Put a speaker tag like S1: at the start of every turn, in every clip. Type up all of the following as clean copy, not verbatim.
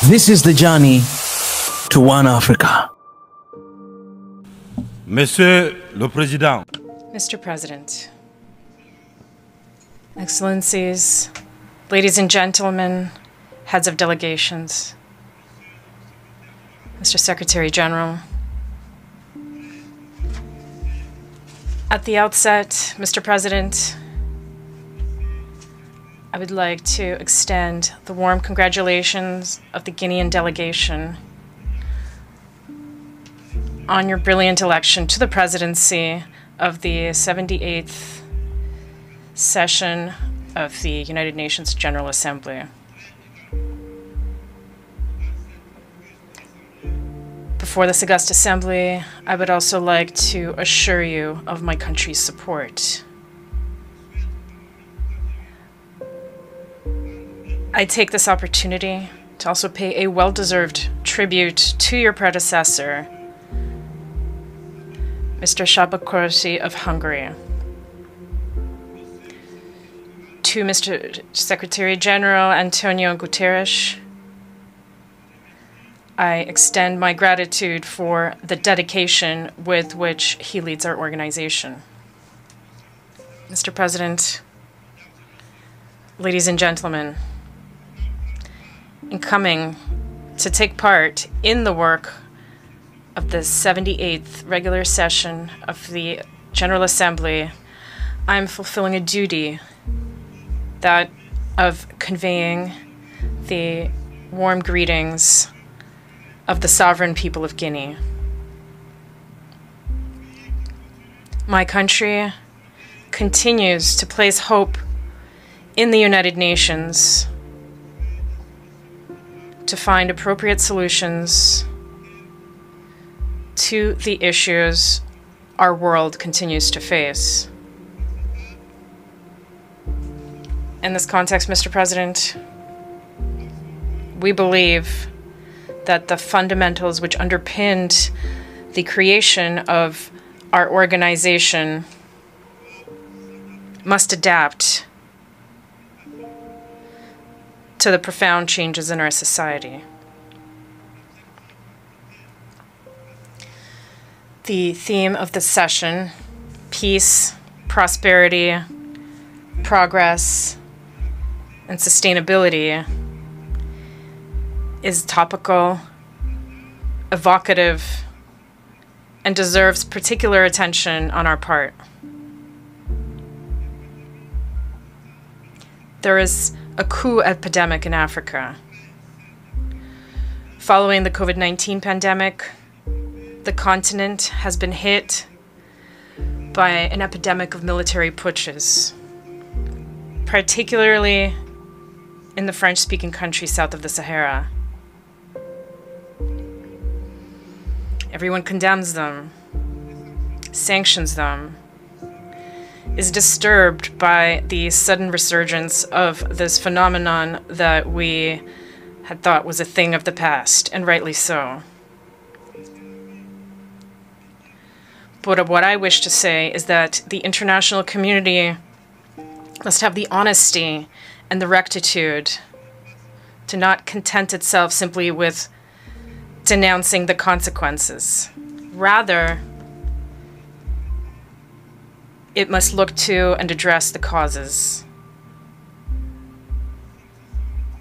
S1: This is the journey to one Africa.
S2: Monsieur le Président.
S3: Mr. President, Excellencies, ladies and gentlemen, heads of delegations, Mr. Secretary General. At the outset, Mr. President, I would like to extend the warm congratulations of the Guinean delegation on your brilliant election to the presidency of the 78th session of the United Nations General Assembly. Before this august assembly, I would also like to assure you of my country's support. I take this opportunity to also pay a well-deserved tribute to your predecessor, Mr. Szabakorsi of Hungary. To Mr. Secretary General Antonio Guterres, I extend my gratitude for the dedication with which he leads our organization. Mr. President, ladies and gentlemen, in coming to take part in the work of the 78th regular session of the General Assembly, I'm fulfilling a duty, that of conveying the warm greetings of the sovereign people of Guinea. My country continues to place hope in the United Nations to find appropriate solutions to the issues our world continues to face. In this context, Mr. President, we believe that the fundamentals which underpinned the creation of our organization must adapt to the profound changes in our society. The theme of this session, peace, prosperity, progress, and sustainability, is topical, evocative, and deserves particular attention on our part. There is a coup epidemic in Africa. Following the COVID-19 pandemic, the continent has been hit by an epidemic of military putsches, particularly in the French-speaking countries south of the Sahara. Everyone condemns them, sanctions them, is disturbed by the sudden resurgence of this phenomenon that we had thought was a thing of the past, and rightly so. But what I wish to say is that the international community must have the honesty and the rectitude to not content itself simply with denouncing the consequences. Rather, it must look to and address the causes.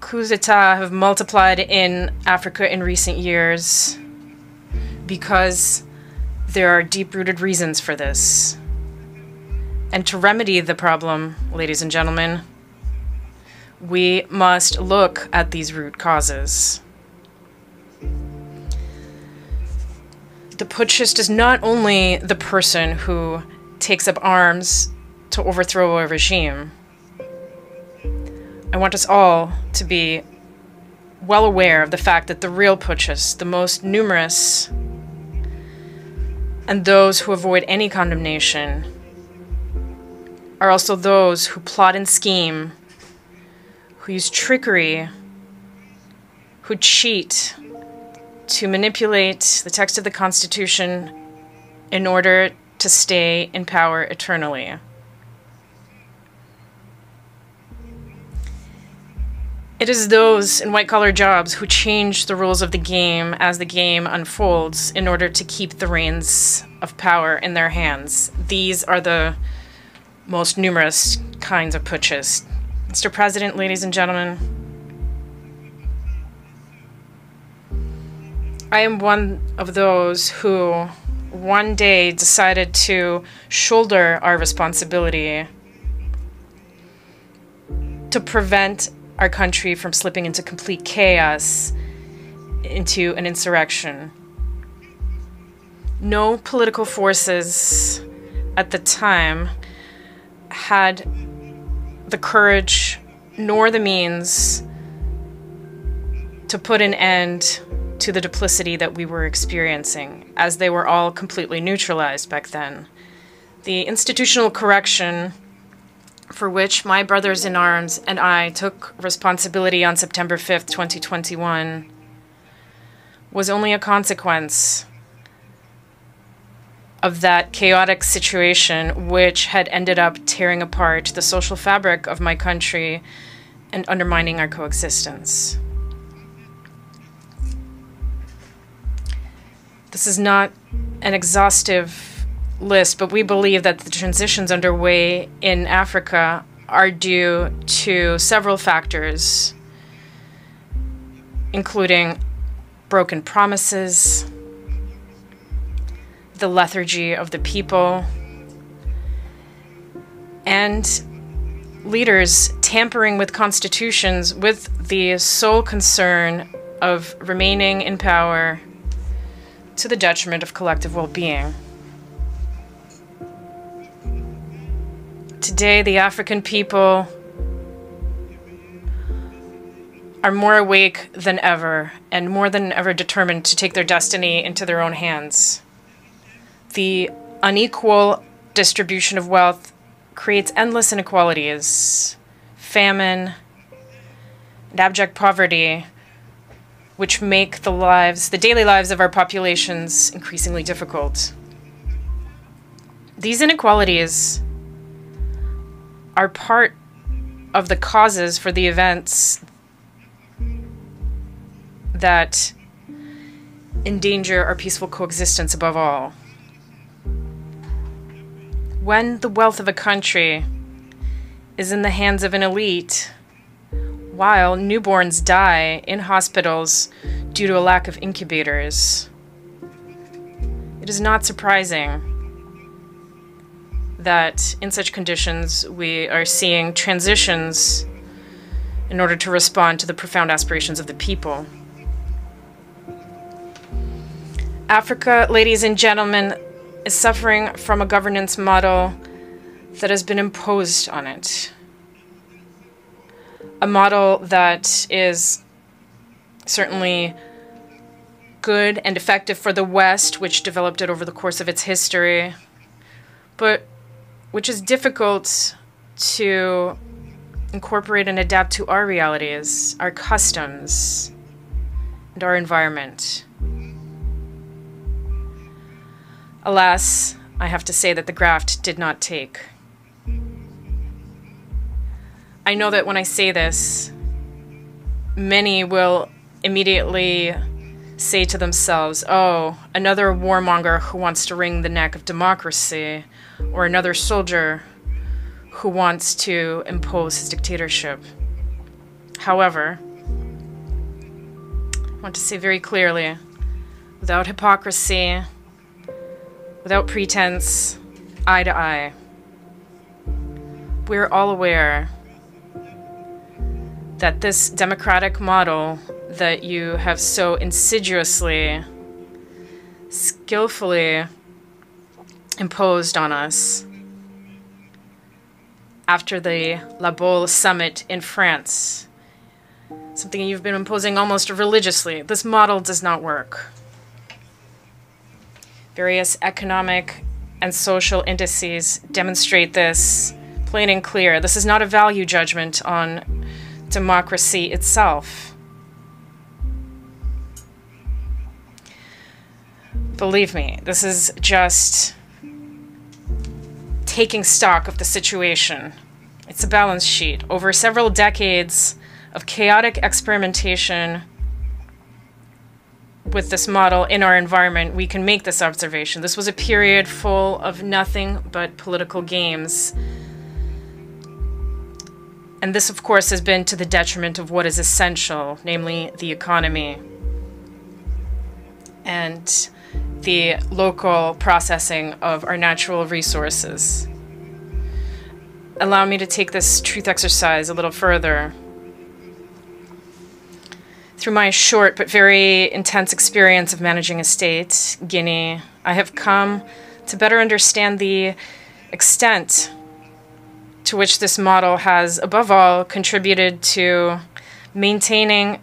S3: Coups d'etat have multiplied in Africa in recent years because there are deep-rooted reasons for this. And to remedy the problem, ladies and gentlemen, we must look at these root causes. The putschist is not only the person who takes up arms to overthrow a regime. I want us all to be well aware of the fact that the real putschists, the most numerous, and those who avoid any condemnation, are also those who plot and scheme, who use trickery, who cheat to manipulate the text of the Constitution in order to stay in power eternally. It is those in white-collar jobs who change the rules of the game as the game unfolds in order to keep the reins of power in their hands. These are the most numerous kinds of putschists. Mr. President, ladies and gentlemen, I am one of those who one day decided to shoulder our responsibility to prevent our country from slipping into complete chaos, into an insurrection. No political forces at the time had the courage nor the means to put an end to the duplicity that we were experiencing, as they were all completely neutralized back then. The institutional correction for which my brothers in arms and I took responsibility on September 5th, 2021, was only a consequence of that chaotic situation which had ended up tearing apart the social fabric of my country and undermining our coexistence. This is not an exhaustive list, but we believe that the transitions underway in Africa are due to several factors, including broken promises, the lethargy of the people, and leaders tampering with constitutions with the sole concern of remaining in power to the detriment of collective well-being. Today, the African people are more awake than ever and more than ever determined to take their destiny into their own hands. The unequal distribution of wealth creates endless inequalities, famine, and abject poverty, which make the daily lives of our populations increasingly difficult. These inequalities are part of the causes for the events that endanger our peaceful coexistence above all. When the wealth of a country is in the hands of an elite, while newborns die in hospitals due to a lack of incubators, it is not surprising that in such conditions we are seeing transitions in order to respond to the profound aspirations of the people. Africa, ladies and gentlemen, is suffering from a governance model that has been imposed on it. A model that is certainly good and effective for the West, which developed it over the course of its history, but which is difficult to incorporate and adapt to our realities, our customs, and our environment. Alas, I have to say that the graft did not take. I know that when I say this, many will immediately say to themselves, oh, another warmonger who wants to wring the neck of democracy, or another soldier who wants to impose his dictatorship. However, I want to say very clearly, without hypocrisy, without pretense, eye to eye, we're all aware that this democratic model that you have so insidiously, skillfully imposed on us after the La Baule summit in France, something you've been imposing almost religiously, this model does not work. Various economic and social indices demonstrate this plain and clear. This is not a value judgment on democracy itself. Believe me, this is just taking stock of the situation. It's a balance sheet. Over several decades of chaotic experimentation with this model in our environment, we can make this observation. This was a period full of nothing but political games. And this, of course, has been to the detriment of what is essential, namely the economy and the local processing of our natural resources. Allow me to take this truth exercise a little further. Through my short but very intense experience of managing a state, Guinea, I have come to better understand the extent to which this model has, above all, contributed to maintaining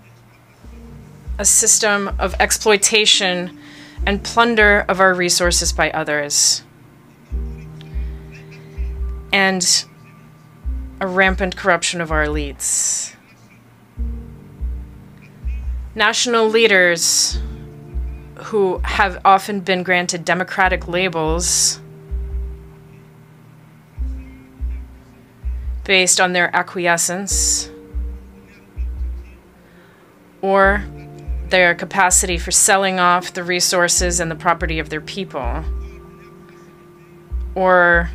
S3: a system of exploitation and plunder of our resources by others, and a rampant corruption of our elites. National leaders who have often been granted democratic labels based on their acquiescence or their capacity for selling off the resources and the property of their people, or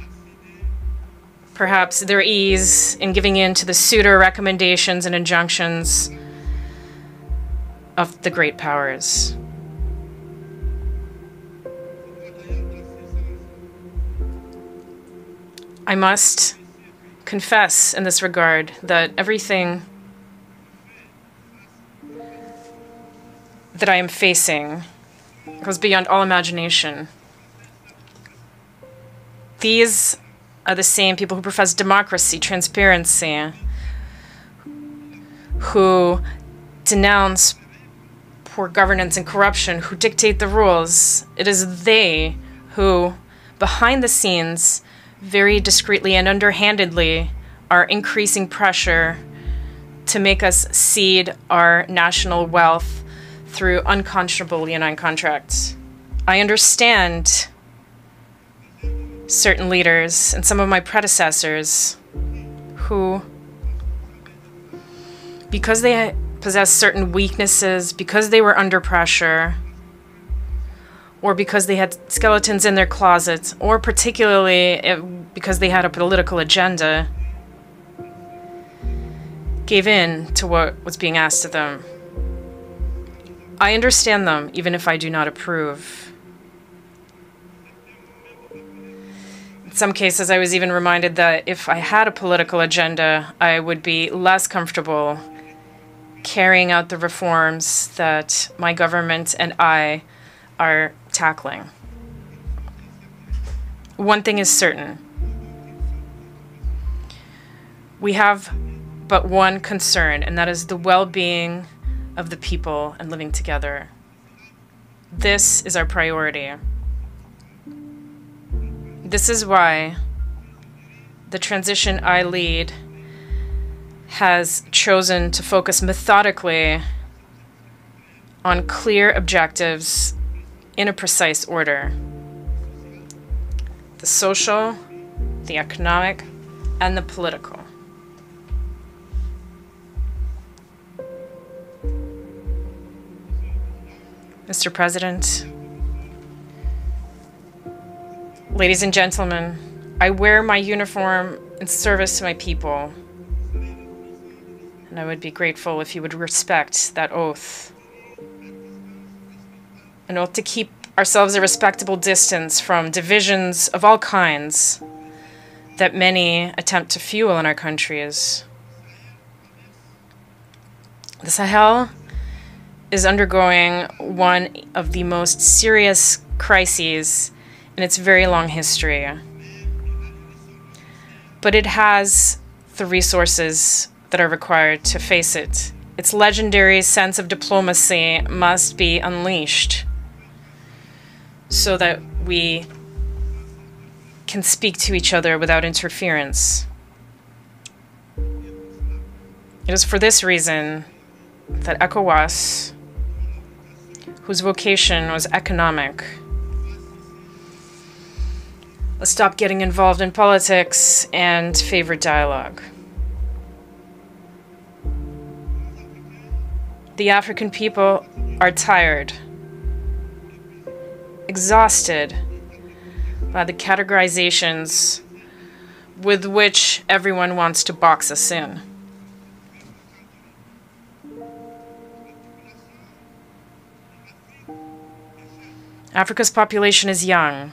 S3: perhaps their ease in giving in to the pseudo recommendations and injunctions of the great powers. I must confess in this regard that everything that I am facing goes beyond all imagination. These are the same people who profess democracy, transparency, who denounce poor governance and corruption, who dictate the rules. It is they who, behind the scenes, very discreetly and underhandedly, are increasing pressure to make us cede our national wealth through unconscionable leonine contracts. I understand certain leaders and some of my predecessors who, because they possess certain weaknesses, because they were under pressure, or because they had skeletons in their closets, or particularly because they had a political agenda, gave in to what was being asked of them. I understand them, even if I do not approve. In some cases, I was even reminded that if I had a political agenda, I would be less comfortable carrying out the reforms that my government and I are tackling. One thing is certain. We have but one concern, and that is the well-being of the people and living together. This is our priority. This is why the transition I lead has chosen to focus methodically on clear objectives in a precise order: the social, the economic, and the political. Mr. President, ladies and gentlemen, I wear my uniform in service to my people, and I would be grateful if you would respect that oath. An oath to keep ourselves a respectable distance from divisions of all kinds that many attempt to fuel in our countries. The Sahel is undergoing one of the most serious crises in its very long history. But it has the resources that are required to face it. Its legendary sense of diplomacy must be unleashed so that we can speak to each other without interference. It is for this reason that ECOWAS, whose vocation was economic, let's stop getting involved in politics and favor dialogue. The African people are tired, exhausted by the categorizations with which everyone wants to box us in. Africa's population is young.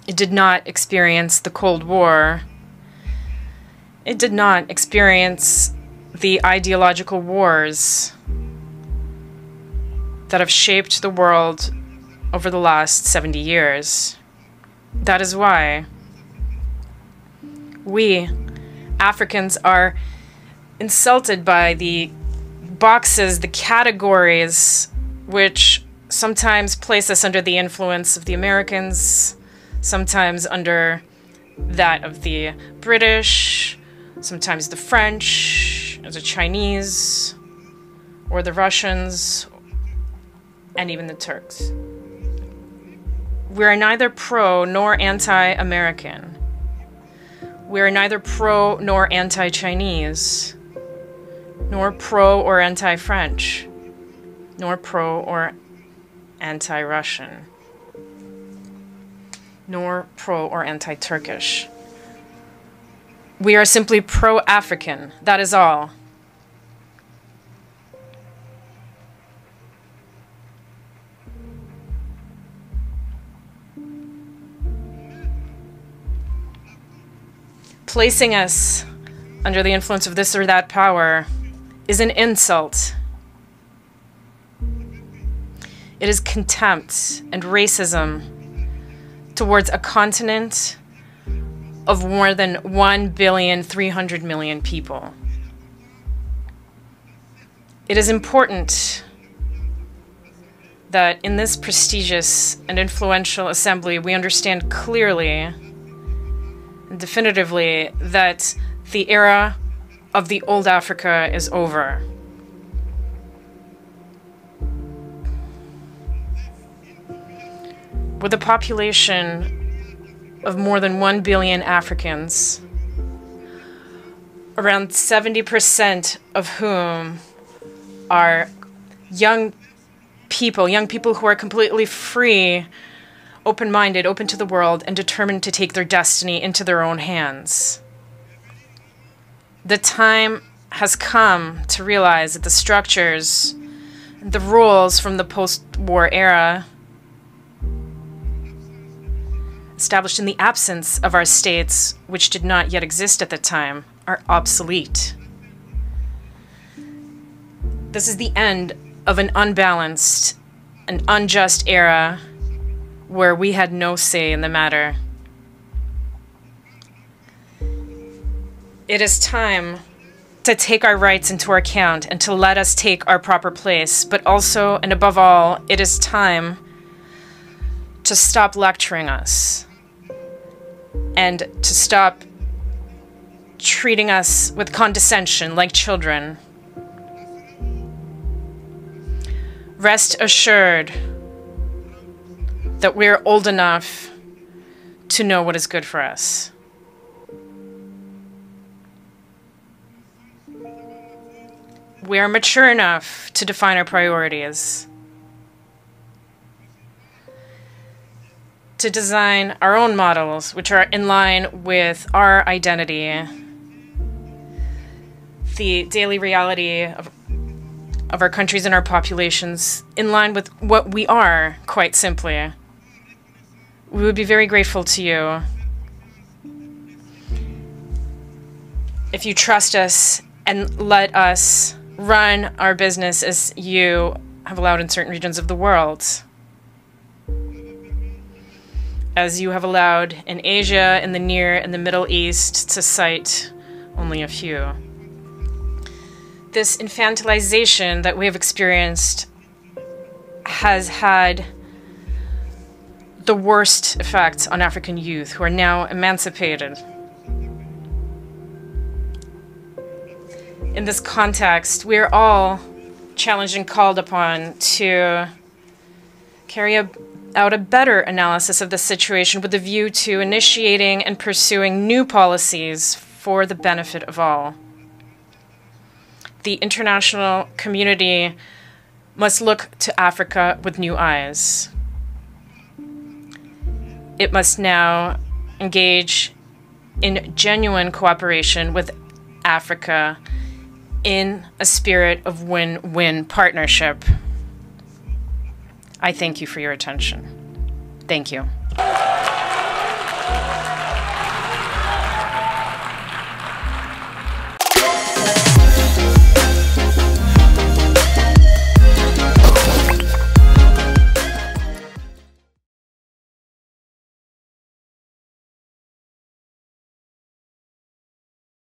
S3: It did not experience the Cold War. It did not experience the ideological wars that have shaped the world over the last 70 years. That is why we, Africans, are insulted by the boxes, the categories, which sometimes place us under the influence of the Americans, sometimes under that of the British, sometimes the French, or the Chinese, or the Russians, and even the Turks. We are neither pro nor anti-American. We are neither pro nor anti-Chinese, nor pro or anti-French, nor pro or anti-Russian, nor pro or anti-Turkish. We are simply pro-African, that is all. Placing us under the influence of this or that power is an insult. It is contempt and racism towards a continent of more than 1,300,000,000 people. It is important that in this prestigious and influential assembly we understand clearly and definitively that the era of the old Africa is over. With a population of more than 1 billion Africans, around 70% of whom are young people who are completely free, open-minded, open to the world, and determined to take their destiny into their own hands. The time has come to realize that the structures, the rules from the post-war era, established in the absence of our states, which did not yet exist at the time, are obsolete. This is the end of an unbalanced and unjust era where we had no say in the matter. It is time to take our rights into account and to let us take our proper place, but also, and above all, it is time to stop lecturing us and to stop treating us with condescension like children. Rest assured that we're old enough to know what is good for us. We are mature enough to define our priorities, to design our own models which are in line with our identity, the daily reality of our countries and our populations, in line with what we are, quite simply. We would be very grateful to you if you trust us and let us run our business as you have allowed in certain regions of the world, as you have allowed in Asia, in the Near and the Middle East, to cite only a few. This infantilization that we have experienced has had the worst effect on African youth who are now emancipated. In this context, we are all challenged and called upon to carry out a better analysis of the situation with a view to initiating and pursuing new policies for the benefit of all. the international community must look to Africa with new eyes. It must now engage in genuine cooperation with Africa in a spirit of win-win partnership. I thank you for your attention. Thank you.